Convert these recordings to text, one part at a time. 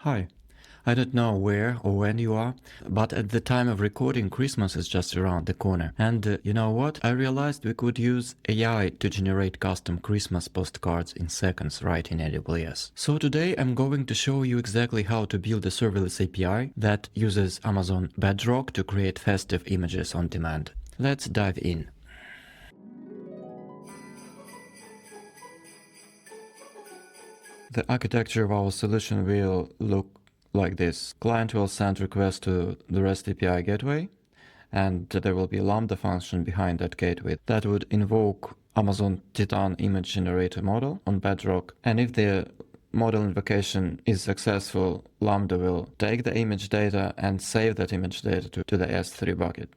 Hi. I don't know where or when you are, but at the time of recording, Christmas is just around the corner. And you know what? I realized we could use AI to generate custom Christmas postcards in seconds right in AWS. So today I'm going to show you exactly how to build a serverless API that uses Amazon Bedrock to create festive images on demand. Let's dive in. The architecture of our solution will look like this. Client will send request to the REST API gateway, and there will be a Lambda function behind that gateway that would invoke Amazon Titan image generator model on Bedrock. And if the model invocation is successful, Lambda will take the image data and save that image data to the S3 bucket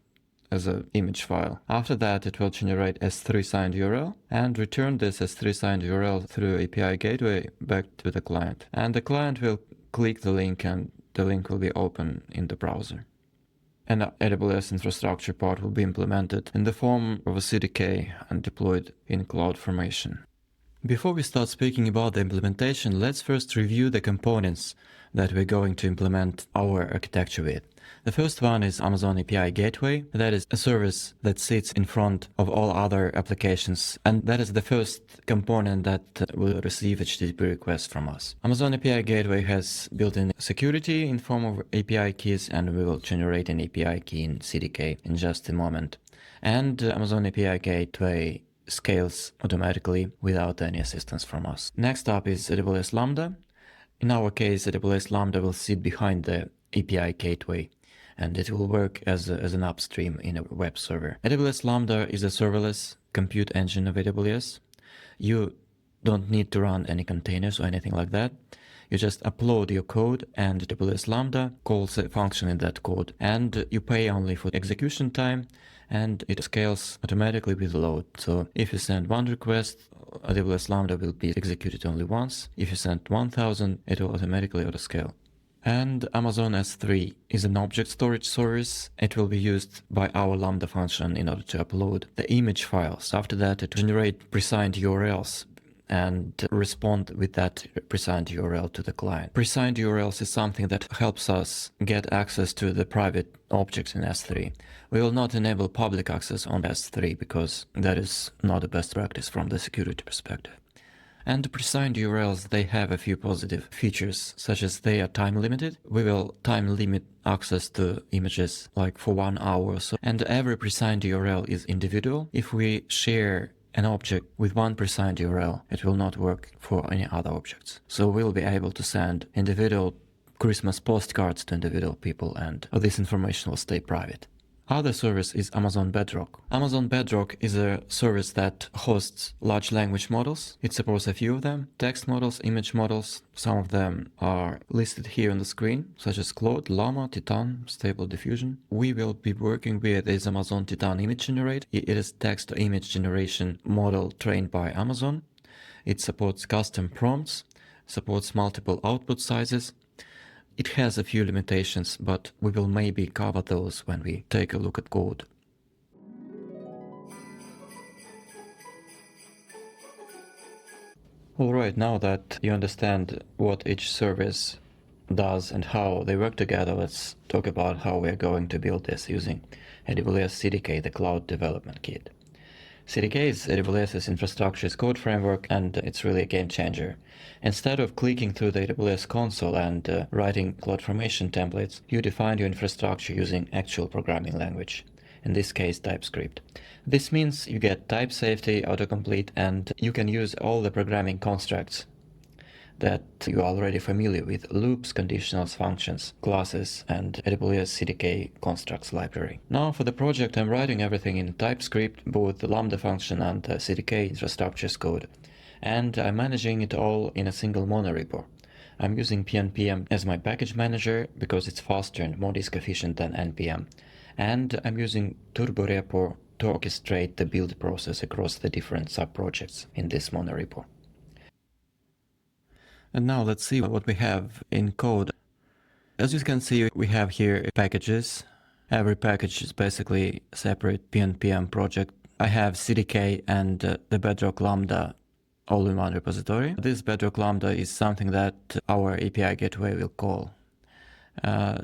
as an image file. After that, it will generate S3 signed URL and return this S3 signed URL through API gateway back to the client. And the client will click the link and the link will be open in the browser. And the AWS infrastructure part will be implemented in the form of a CDK and deployed in CloudFormation. Before we start speaking about the implementation, let's first review the components that we're going to implement our architecture with. The first one is Amazon API Gateway. That is a service that sits in front of all other applications, and that is the first component that will receive HTTP requests from us. Amazon API Gateway has built-in security in form of API keys, and we will generate an API key in CDK in just a moment. And Amazon API Gateway scales automatically without any assistance from us. Next up is AWS Lambda. In our case, AWS Lambda will sit behind the API gateway, and it will work as an upstream in a web server. AWS Lambda is a serverless compute engine of AWS. You don't need to run any containers or anything like that. You just upload your code, and AWS Lambda calls a function in that code, and you pay only for execution time, and it scales automatically with load. So if you send one request, AWS Lambda will be executed only once. If you send 1000, it will automatically autoscale. And Amazon S3 is an object storage service. It will be used by our Lambda function in order to upload the image files. After that, it will generate pre-signed URLs and respond with that pre-signed URL to the client. Pre-signed URLs is something that helps us get access to the private objects in S3. We will not enable public access on S3 because that is not the best practice from the security perspective. And the pre-signed URLs, they have a few positive features, such as they are time limited. We will time limit access to images like for 1 hour or so. And every pre-signed URL is individual. If we share an object with one pre-signed URL, it will not work for any other objects. So we'll be able to send individual Christmas postcards to individual people, and this information will stay private. Other service is Amazon Bedrock. Amazon Bedrock is a service that hosts large language models. It supports a few of them: text models, image models. Some of them are listed here on the screen, such as Claude, Llama, Titan, Stable Diffusion. We will be working with this Amazon Titan image generator. It is text-to-image generation model trained by Amazon. It supports custom prompts, supports multiple output sizes. It has a few limitations, but we will maybe cover those when we take a look at code. Alright, now that you understand what each service does and how they work together, let's talk about how we're going to build this using AWS CDK, the Cloud Development Kit. CDK is AWS's infrastructure as code framework, and it's really a game changer. Instead of clicking through the AWS console and writing CloudFormation templates, you define your infrastructure using actual programming language, in this case TypeScript. This means you get type safety, autocomplete, and you can use all the programming constructs that you are already familiar with: loops, conditionals, functions, classes, and AWS CDK constructs library. Now for the project, I'm writing everything in TypeScript, both the Lambda function and the CDK infrastructure as code. And I'm managing it all in a single monorepo. I'm using pnpm as my package manager because it's faster and more disk efficient than npm. And I'm using turborepo to orchestrate the build process across the different subprojects in this monorepo. And now let's see what we have in code. As you can see, we have here packages. Every package is basically a separate pnpm project. I have CDK and the Bedrock Lambda all-in-one repository. This Bedrock Lambda is something that our API gateway will call.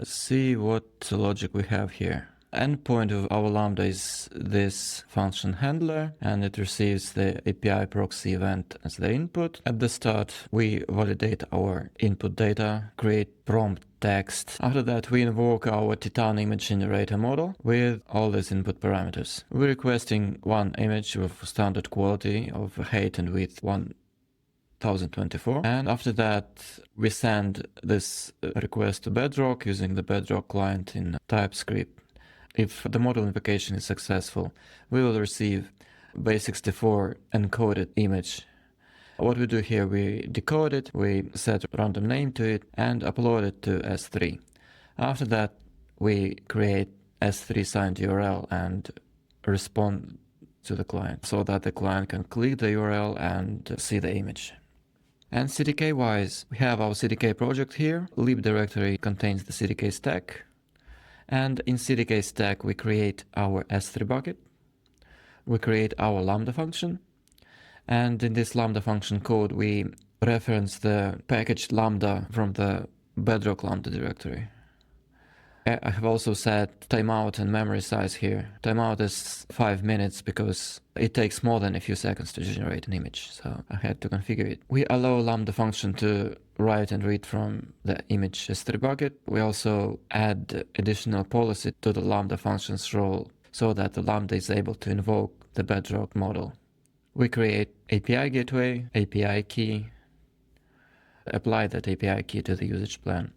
See what logic we have here. Endpoint of our Lambda is this function handler, and it receives the API proxy event as the input. At the start, we validate our input data, create prompt text. After that, we invoke our Titan image generator model with all these input parameters. We're requesting one image with standard quality of height and width 1024, and after that we send this request to Bedrock using the Bedrock client in TypeScript. If the model invocation is successful, we will receive base64 encoded image. What we do here, we decode it, we set a random name to it, and upload it to S3. After that, we create S3 signed URL and respond to the client so that the client can click the URL and see the image. And CDK-wise, we have our CDK project here. Lib directory contains the CDK stack. And in CDK stack, we create our S3 bucket. We create our Lambda function. And in this Lambda function code, we reference the package Lambda from the Bedrock Lambda directory. I have also set timeout and memory size here. Timeout is 5 minutes because it takes more than a few seconds to generate an image, so I had to configure it. We allow Lambda function to write and read from the image S3 bucket. We also add additional policy to the Lambda function's role so that the Lambda is able to invoke the Bedrock model. We create API gateway, API key, apply that API key to the usage plan.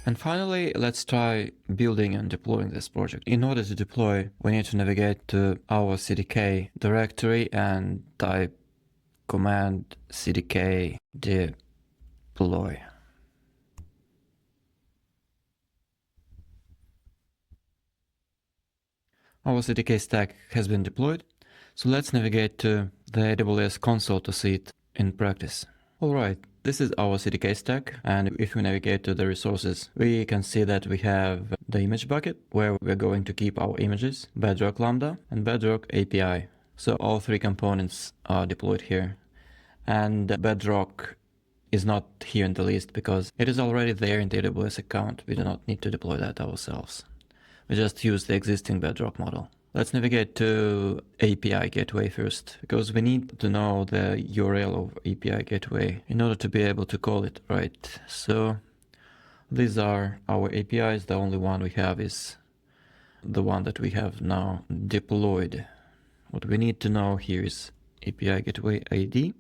And finally, let's try building and deploying this project. In order to deploy, we need to navigate to our CDK directory and type command CDK deploy. Our CDK stack has been deployed, so let's navigate to the AWS console to see it in practice. All right. This is our CDK stack, and if we navigate to the resources, we can see that we have the image bucket where we're going to keep our images, Bedrock Lambda, and Bedrock API. So all three components are deployed here. And Bedrock is not here in the list because it is already there in the AWS account. We do not need to deploy that ourselves. We just use the existing Bedrock model. Let's navigate to API gateway first, because we need to know the URL of API gateway in order to be able to call it right. So these are our APIs. The only one we have is the one that we have now deployed. What we need to know here is API gateway ID.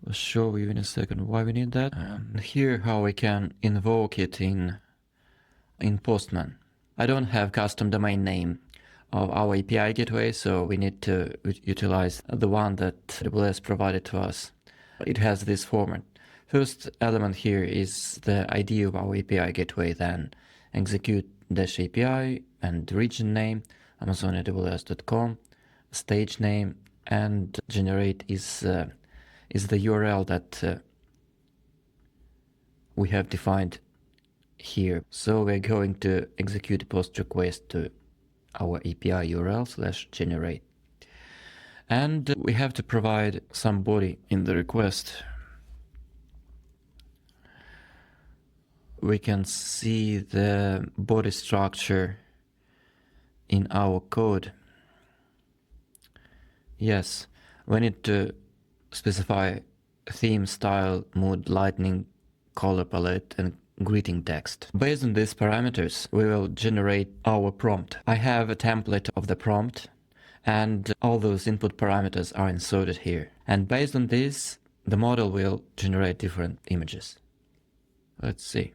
I'll show you in a second why we need that. And here how we can invoke it in Postman. I don't have custom domain name of our API gateway, so we need to utilize the one that AWS provided to us. It has this format. First element here is the ID of our API gateway, then execute-API and region name, amazonaws.com, stage name, and generate is the URL that we have defined here. So we're going to execute a post request to our API URL /generate. And we have to provide some body in the request. We can see the body structure in our code. Yes, we need to specify theme, style, mood, lightning, color palette, and greeting text. Based on these parameters, we will generate our prompt. I have a template of the prompt, and all those input parameters are inserted here. And based on this, the model will generate different images. Let's see.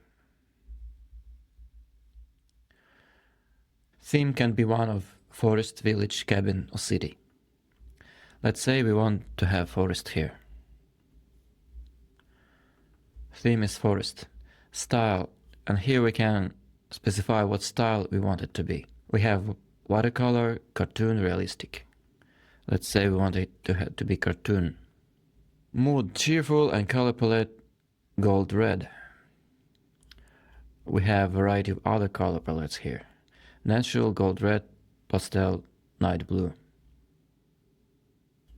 Theme can be one of forest, village, cabin, or city. Let's say we want to have forest here. Theme is forest. Style, and here we can specify what style we want it to be. We have watercolor, cartoon, realistic. Let's say we want it to be cartoon. Mood, cheerful, and color palette, gold, red. We have a variety of other color palettes here. Natural, gold, red, pastel, night blue.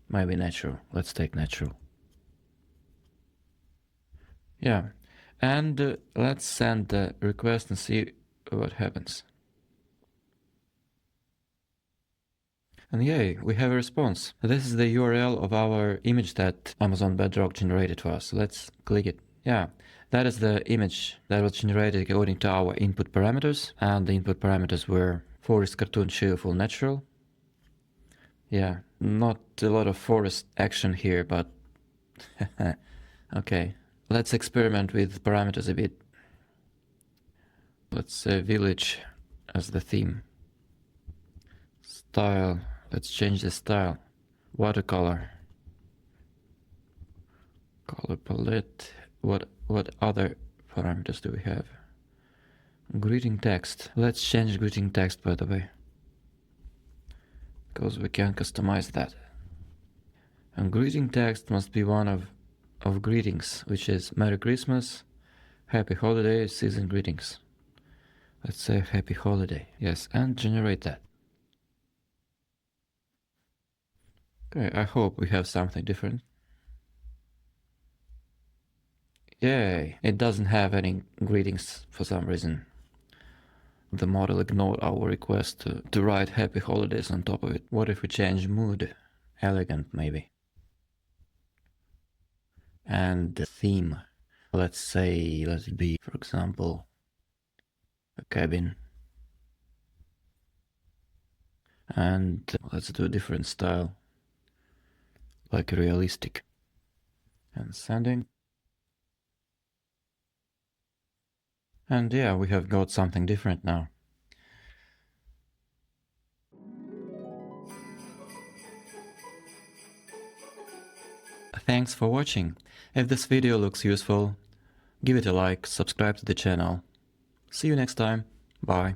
Maybe natural. Let's take natural. Yeah, and let's send the request and see what happens. And yay, we have a response. This is the URL of our image that Amazon Bedrock generated for us. Let's click it. Yeah, that is the image that was generated according to our input parameters. And the input parameters were forest, cartoon, cheerful, natural. Yeah, not a lot of forest action here, but okay. Let's experiment with parameters a bit. Let's say village as the theme. Style. Let's change the style. Watercolor. Color palette. What other parameters do we have? Greeting text. Let's change greeting text, by the way, because we can customize that. And greeting text must be one of greetings, which is Merry Christmas, Happy Holidays, Season Greetings. Let's say Happy Holiday. Yes, and generate that. Okay, I hope we have something different. Yay, it doesn't have any greetings for some reason. The model ignored our request to write Happy Holidays on top of it. What if we change mood? Elegant, maybe. And the theme. Let's say, let it be, for example, a cabin. And let's do a different style, like realistic. And sending. And yeah, we have got something different now. Thanks for watching. If this video looks useful, give it a like, subscribe to the channel. See you next time. Bye.